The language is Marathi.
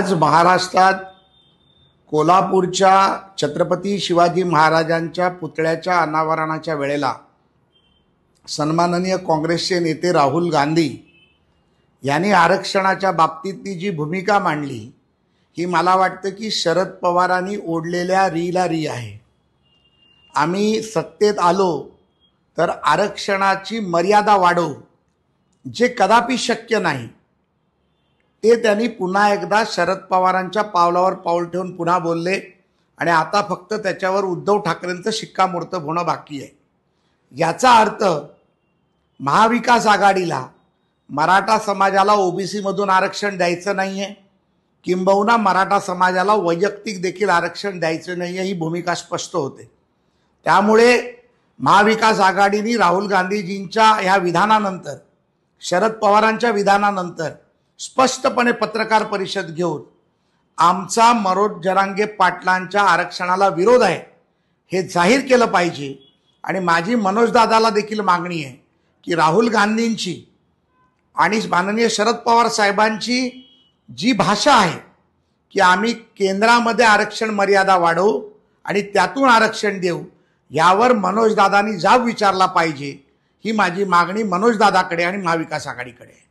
आज महाराष्ट्रात कोल्हापूरच्या छत्रपती शिवाजी महाराजांच्या पुतळ्याच्या अनावरणाच्या वेळेला सन्माननीय काँग्रेसचे नेते राहुल गांधी यांनी आरक्षणाच्या बाबतीतली जी भूमिका मांडली ही मला वाटतं की शरद पवारांनी ओढलेल्या रीला री आहे। आम्ही सत्तेत आलो तर आरक्षणाची मर्यादा वाढवू, जे कदापि शक्य नाही ते त्यांनी पुन्हा एकदा शरद पवारांच्या पावलावर पाऊल ठेवून पुन्हा बोलले आणि आता फक्त त्याच्यावर उद्धव ठाकरेंचं शिक्कामोर्तब होणं बाकी आहे। याचा अर्थ महाविकास आघाडीला मराठा समाजाला ओबीसी मधून आरक्षण द्यायचं नाहीये, किंबहुना मराठा समाजाला वैयक्तिक देखील आरक्षण द्यायचं नाहीये, ही भूमिका स्पष्ट होते। त्यामुळे महाविकास आघाडीने राहुल गांधीजींच्या ह्या विधानानंतर, शरद पवारांच्या विधानानंतर स्पष्टपणे पत्रकार परिषद घेऊन आमचा मनोज जरांगे पाटलांच्या आरक्षणाला विरोध आहे हे जाहीर केलं पाहिजे। आणि माझी मनोज दादाला देखील मागणी आहे की राहुल गांधींची आणि माननीय शरद पवार साहेबांची जी भाषा आहे की आम्ही केंद्रामध्ये आरक्षण मर्यादा वाढवू आणि त्यातून आरक्षण देऊ, यावर मनोज दादांनी जाब विचारला पाहिजे, ही माझी मागणी मनोज दादाकडे आणि महाविकास आघाडीकडे आहे।